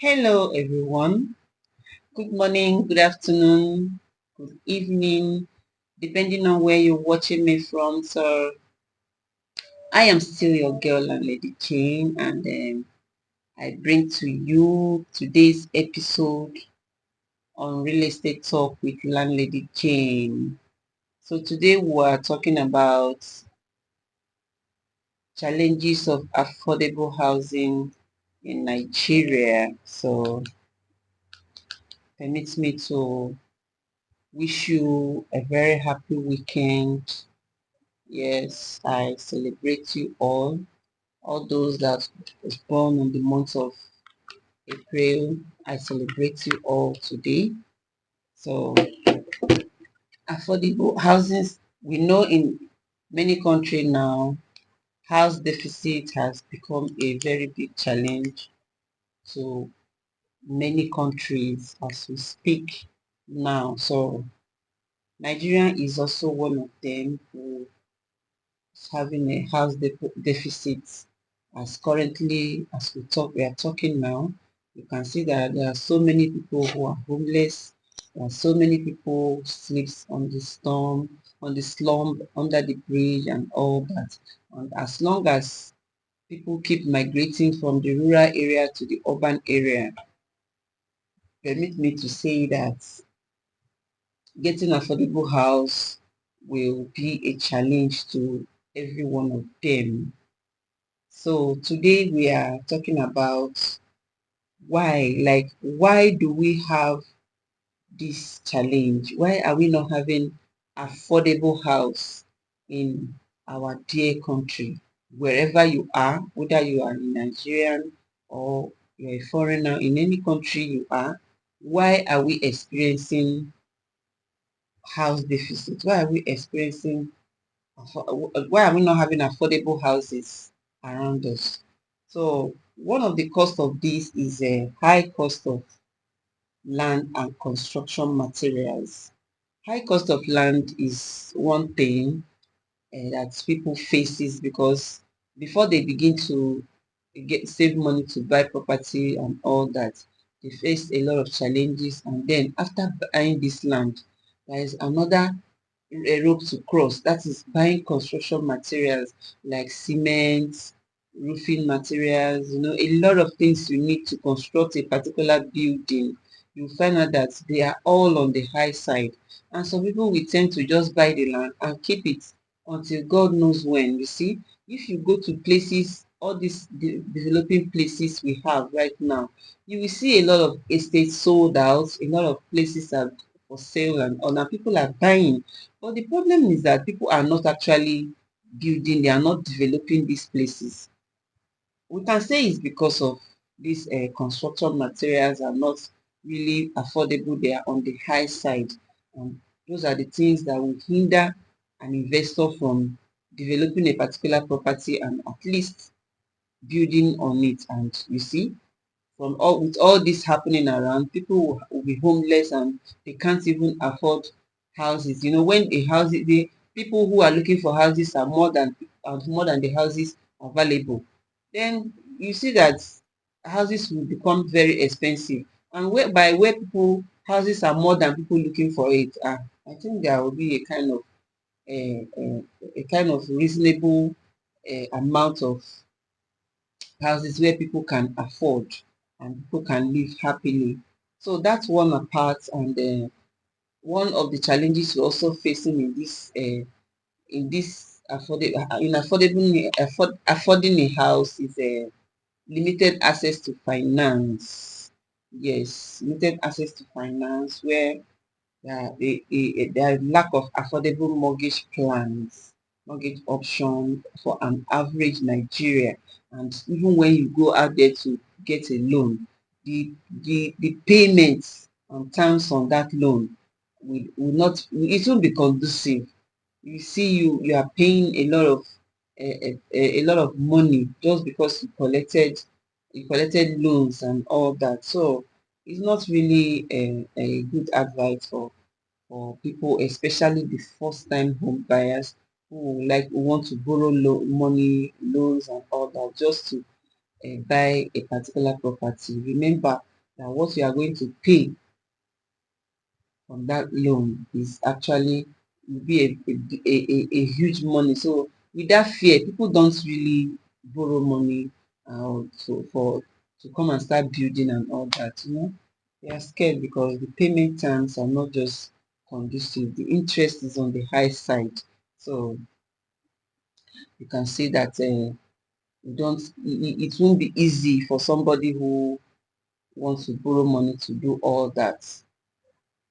Hello, everyone. Good morning, good afternoon, good evening, depending on where you're watching me from. So, I am still your girl, Landlady Jane, and I bring to you today's episode on real estate talk with Landlady Jane. So, today we are talking about challenges of affordable housing in Nigeria. So, permit me to wish you a very happy weekend. Yes, I celebrate you all those that was born in the month of April. I celebrate you all today. So affordable houses, we know in many countries now, house deficit has become a very big challenge to many countries as we speak now. So Nigeria is also one of them who is having a house deficit. As currently, as we are talking now, you can see that there are so many people who are homeless. There are so many people who sleeps on the storm, on the slum, under the bridge, and all that. And as long as people keep migrating from the rural area to the urban area, permit me to say that getting affordable house will be a challenge to every one of them. So today we are talking about why do we have this challenge? Why are we not having affordable house in our dear country? Wherever you are, whether you are a Nigerian or you're a foreigner, in any country you are, why are we experiencing house deficit? Why are we experiencing why are we not having affordable houses around us? So one of the cost of this is a high cost of land and construction materials. High cost of land is one thing that people faces because before they begin to get save money to buy property and all that, they face a lot of challenges, and then after buying this land, there is another a rope to cross, that is buying construction materials like cement, roofing materials, a lot of things you need to construct a particular building. You find out that they are all on the high side, and some people will tend to just buy the land and keep it until God knows when. You see, if you go to places, all these developing places we have right now, you will see a lot of estates sold out, a lot of places are for sale, and other people are buying. But the problem is that people are not actually building, they are not developing these places. We can say it's because of these construction materials are not really affordable, they are on the high side. And those are the things that will hinder an investor from developing a particular property and at least building on it. And you see, from all with all this happening around, people will be homeless and they can't even afford houses. When a house, the people who are looking for houses are more than the houses available, then you see that houses will become very expensive. And where people houses are more than people looking for it, I think there will be a kind of reasonable amount of houses where people can afford and people can live happily. So that's one apart, and one of the challenges we're also facing in this affording a house is limited access to finance. Yes, limited access to finance where there are lack of affordable mortgage plans, mortgage option for an average Nigeria. And even when you go out there to get a loan, the payments and terms on that loan will not, it won't be conducive. You see, you are paying a lot of money just because you collected loans and all that. So it's not really a good advice for people, especially the first-time home buyers who want to borrow money, loans, and all that just to buy a particular property. Remember, that what you are going to pay on that loan is actually will be a huge money. So with that fear, people don't really borrow money to come and start building and all that. They are scared because the payment terms are not just conducive. The interest is on the high side. So you can see that you don't it won't be easy for somebody who wants to borrow money to do all that.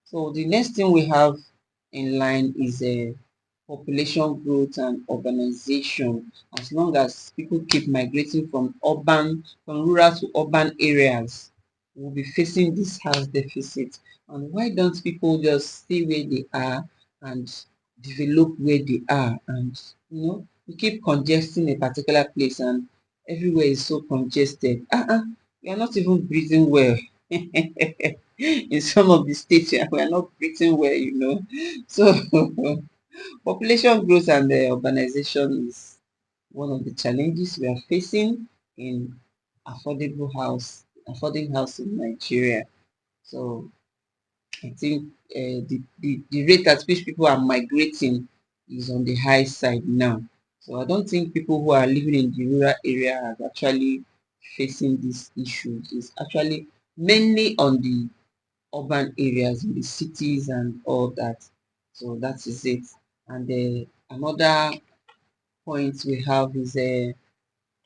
So the next thing we have in line is population growth and urbanization. As long as people keep migrating from rural to urban areas, we'll be facing this house deficit. And why don't people just stay where they are and develop where they are? And we keep congesting a particular place and everywhere is so congested. We are not even breathing well. In some of the states, yeah, we are not breathing well. So population growth and urbanization is one of the challenges we are facing in affording house in Nigeria. So I think the rate at which people are migrating is on the high side now. So I don't think people who are living in the rural area are actually facing these issues. It's actually mainly on the urban areas in the cities and all that. So that is it. And another point we have is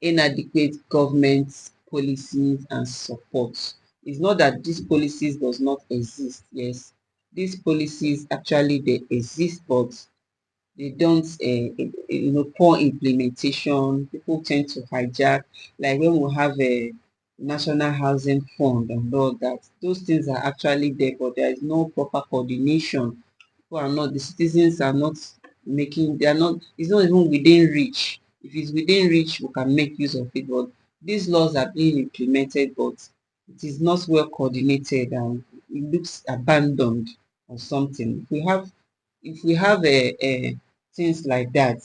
inadequate government policies and support. It's not that these policies does not exist. Yes, these policies actually they exist, but they don't poor implementation. People tend to hijack, like when we have a national housing fund and all that. Those things are actually there, but there is no proper coordination. People are not, the citizens are not making, they are not, it's not even within reach. If it's within reach, we can make use of it, but these laws are being implemented, but it is not well coordinated and it looks abandoned or something. If we have a things like that,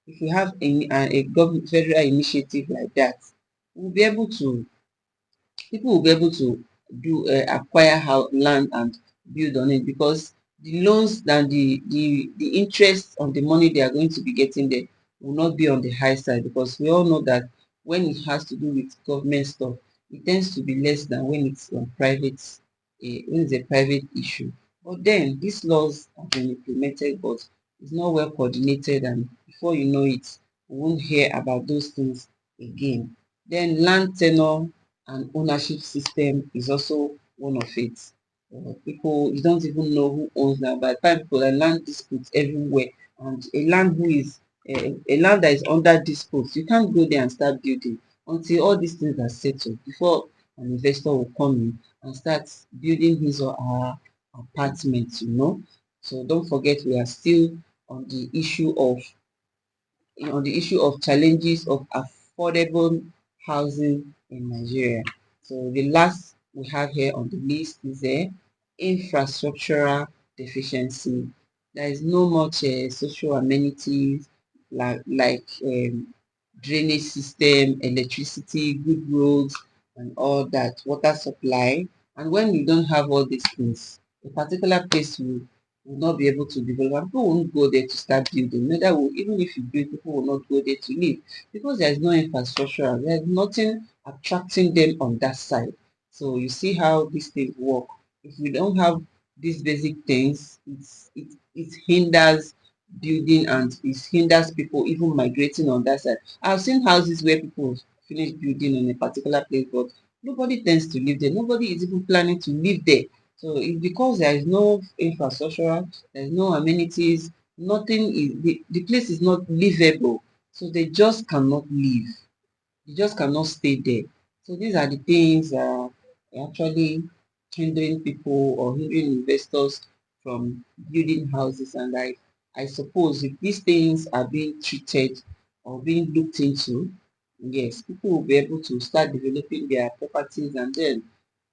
if we have a government federal initiative like that, we'll be able to people will be able to do acquire land and build on it, because the loans and the interest on the money they are going to be getting there will not be on the high side, because we all know that when it has to do with government stuff, it tends to be less than when it's on private, when it's a private issue. But then these laws have been implemented, but it's not well coordinated, and before you know it, we won't hear about those things again. Then land tenure and ownership system is also one of it. People, you don't even know who owns that. By the time people are land disputes everywhere, and a land that is under dispute, you can't go there and start building until all these things are settled before an investor will come in and start building his or her apartment. So don't forget, we are still on the issue of challenges of affordable housing in Nigeria. So the last we have here on the list is infrastructural deficiency. There is no much social amenities like drainage system, electricity, good roads, and all that, water supply. And when you don't have all these things, a particular place will not be able to develop. People won't go there to start building. Neither will, even if you build, people will not go there to live, because there is no infrastructure. There's nothing attracting them on that side. So you see how these things work. If we don't have these basic things, it hinders building, and it hinders people even migrating on that side. I've seen houses where people finish building in a particular place, but nobody tends to live there. Nobody is even planning to live there. So it's because there is no infrastructure, there is no amenities, nothing is the place is not livable. So they just cannot live. You just cannot stay there. So these are the things actually hindering people or hindering investors from building houses. And I suppose if these things are being treated or being looked into, yes, people will be able to start developing their properties, and then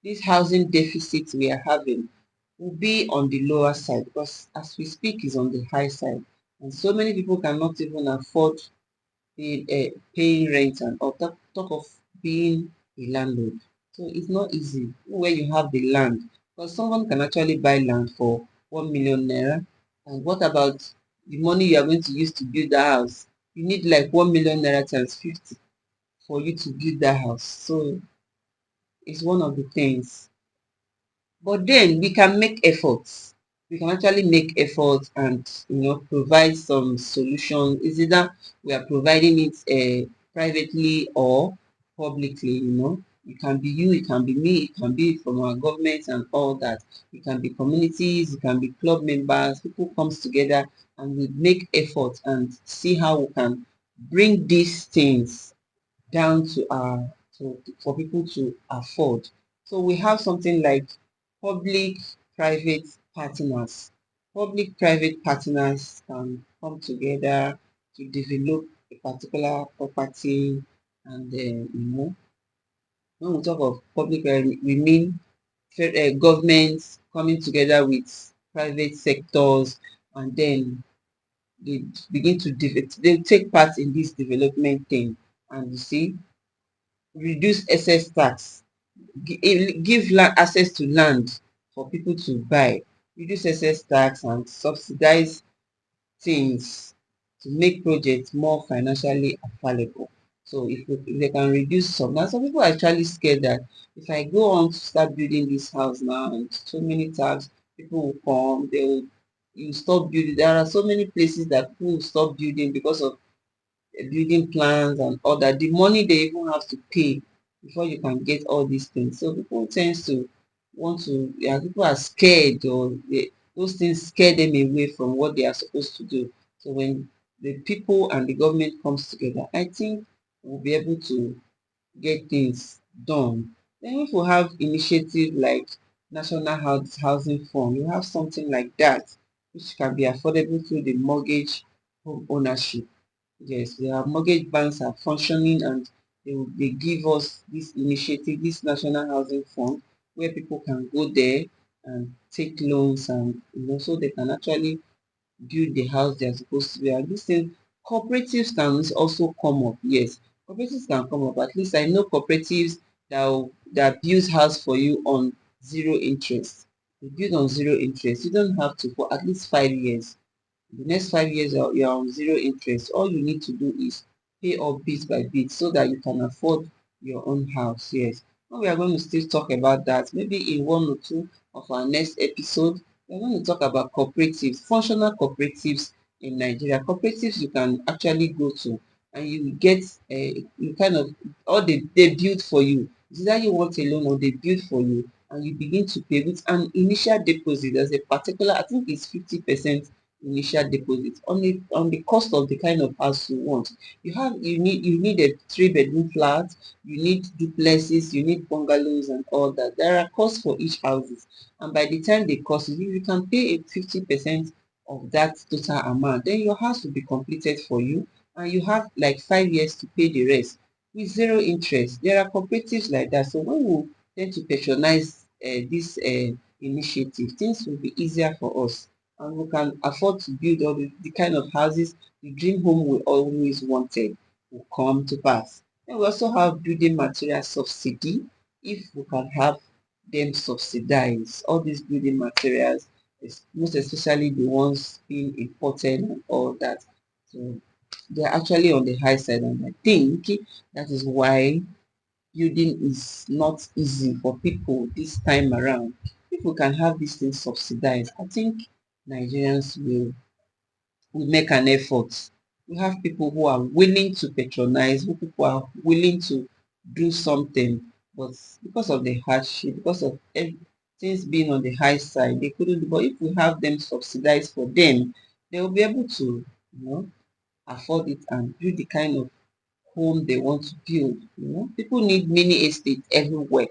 this housing deficit we are having will be on the lower side, because as we speak is on the high side, and so many people cannot even afford paying rent and or talk of being a landlord. So it's not easy where you have the land, because someone can actually buy land for 1 million naira. And what about the money you are going to use to build the house? You need like 1 million naira times 50 for you to build that house. So it's one of the things. But then we can make efforts. We can actually make efforts and provide some solution. Is either we are providing it privately or publicly. It can be you, it can be me, it can be from our government and all that. It can be communities, it can be club members. People comes together and we make efforts and see how we can bring these things down to for people to afford. So we have something like public-private partners. Public-private partners can come together to develop a particular property, and when we talk of public, we mean governments coming together with private sectors, and then they begin to they take part in this development thing, and you see, reduce excess tax, give land access to land for people to buy, reduce excess tax and subsidize things to make projects more financially available. So if they can reduce some, now some people are actually scared that if I go on to start building this house now and so many tax, people will come, they will you stop building. There are so many places that people will stop building because of building plans and all that. The money they even have to pay before you can get all these things. So people tends to want to, yeah, people are scared, or those things scare them away from what they are supposed to do. So when the people and the government comes together, I think we'll be able to get things done. Then if we have initiative like National Housing Fund, you have something like that, which can be affordable through the mortgage home ownership. Yes, their mortgage banks are functioning, and they give us this initiative, this National Housing Fund, where people can go there and take loans, and so they can actually build the house they are supposed to be. And this thing, cooperatives can also come up. Yes, cooperatives can come up. At least I know cooperatives that build house for you on zero interest. They build on zero interest. You don't have to for at least 5 years. The next 5 years you're on zero interest. All you need to do is pay off bit by bit so that you can afford your own house. Yes. Now we are going to still talk about that. Maybe in one or two of our next episode, we're going to talk about cooperatives, functional cooperatives in Nigeria. Cooperatives you can actually go to, and you get you kind of, or they build for you. It's either you want a loan or they build for you, and you begin to pay with an initial deposit. There's a particular, I think it's 50% initial deposit on the cost of the kind of house you want. You need a 3 bedroom flat, you need duplexes, you need bungalows and all that. There are costs for each houses, and by the time they cost you can pay a 50% of that total amount. Then your house will be completed for you, and you have like 5 years to pay the rest with zero interest. There are cooperatives like that. So when we tend to patronize this initiative, things will be easier for us, and we can afford to build all the kind of houses the dream home we always wanted will come to pass. And we also have building material subsidy. If we can have them subsidize all these building materials, most especially the ones being imported and all that. So they're actually on the high side, and I think that is why building is not easy for people this time around. If we can have these things subsidized, I think Nigerians will make an effort. We have people who are willing to patronize, who people are willing to do something, but because of the hardship, because of things being on the high side, they couldn't do. But if we have them subsidized for them, they will be able to, afford it and build the kind of home they want to build. People need mini estate everywhere.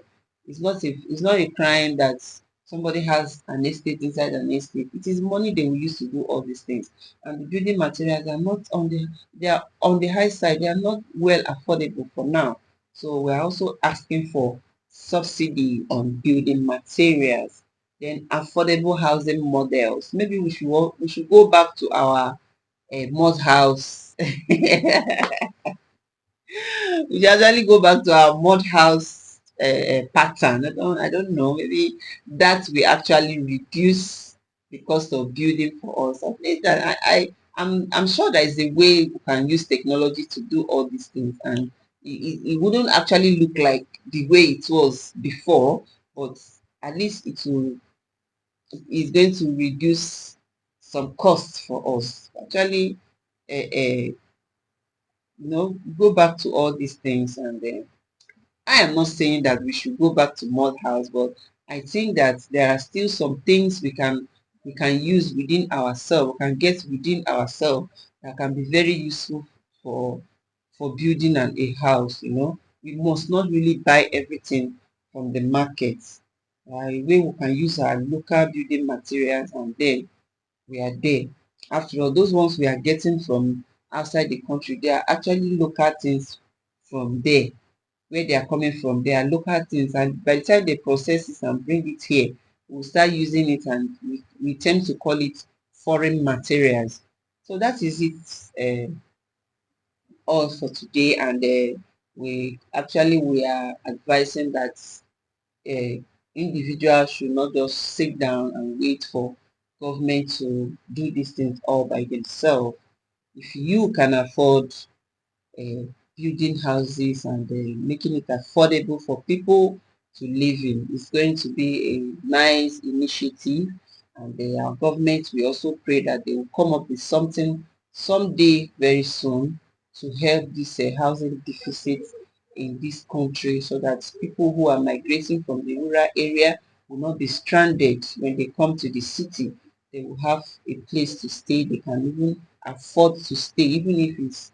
It's not a crime that somebody has an estate inside an estate. It is money they will use to do all these things. And the building materials are not on the they are on the high side. They are not well affordable for now. So we're also asking for subsidy on building materials. Then affordable housing models. Maybe we should go back to our mud house. We should actually go back to our mud house pattern. I don't know. Maybe that will actually reduce the cost of building for us. At least that I'm sure there is a way we can use technology to do all these things, and it wouldn't actually look like the way it was before, but at least it's going to reduce some costs for us. Actually, go back to all these things, and I am not saying that we should go back to mud house, but I think that there are still some things we can use within ourselves, we can get within ourselves that can be very useful for building a house. We must not really buy everything from the market. Where we can use our local building materials, and then we are there. After all, those ones we are getting from outside the country, they are actually local things from there. Where they are coming from, they are local things, and by the time they process it and bring it here, we'll start using it, and we tend to call it foreign materials. So that is it, all for today, and we are advising that uh, individuals should not just sit down and wait for government to do these things all by themselves. If you can afford uh, building houses and making it affordable for people to live in, it's going to be a nice initiative. And our government, we also pray that they will come up with something someday very soon to help this housing deficit in this country, so that people who are migrating from the rural area will not be stranded when they come to the city. They will have a place to stay. They can even afford to stay, even if it's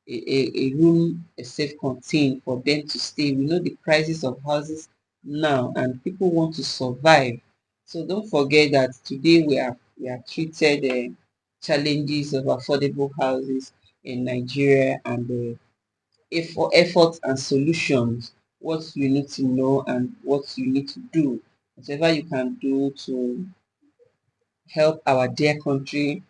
a room, a self-contained for them to stay. We know the prices of houses now, and people want to survive. So don't forget that today we are treated challenges of affordable houses in Nigeria, and for efforts and solutions, what you need to know and what you need to do. Whatever you can do to help our dear country,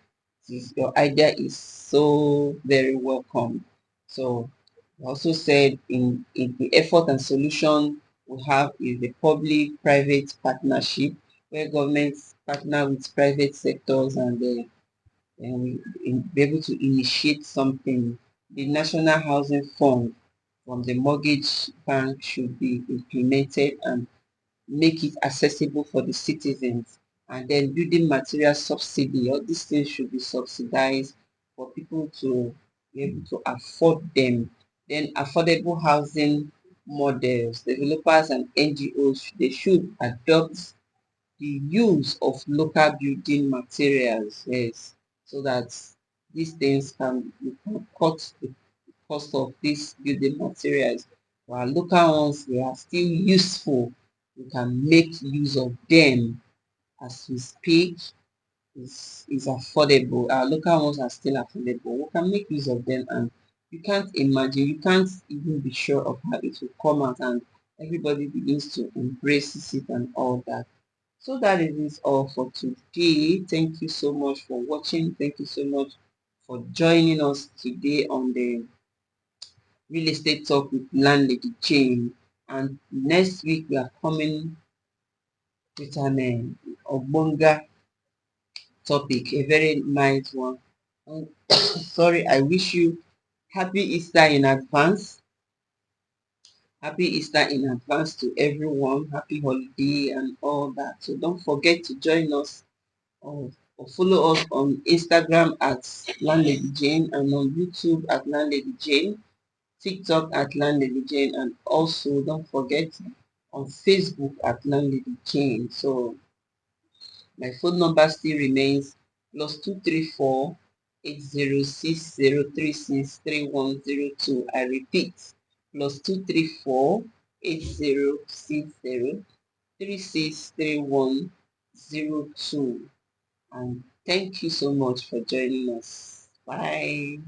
your idea is so very welcome. So we also said in the effort and solution we have is the public-private partnership, where governments partner with private sectors, and be able to initiate something. The National Housing Fund from the mortgage bank should be implemented and make it accessible for the citizens. And then building material subsidy, all these things should be subsidized for people to be able to afford them. Then affordable housing models, developers and NGOs, they should adopt the use of local building materials, yes, so that these things we can cut the cost of these building materials. While local ones, they are still useful. We can make use of them as we speak. Is affordable. Our local ones are still affordable. We can make use of them, and you can't even be sure of how it will come out, and everybody begins to embrace it and all that. So that is all for today. Thank you so much for watching. Thank you so much for joining us today on the Real Estate Talk with Landlady Jane. And next week we are coming with an Obonga topic, a very nice one. And sorry, I wish you happy Easter in advance. Happy Easter in advance to everyone. Happy holiday and all that. So don't forget to join us, or follow us on Instagram at Landlady Jane, and on YouTube at Landlady Jane, TikTok at Landlady Jane, and also don't forget on Facebook at Landlady Jane. So my phone number still remains +234 8060363102. I repeat, +234 8060363102. And thank you so much for joining us. Bye.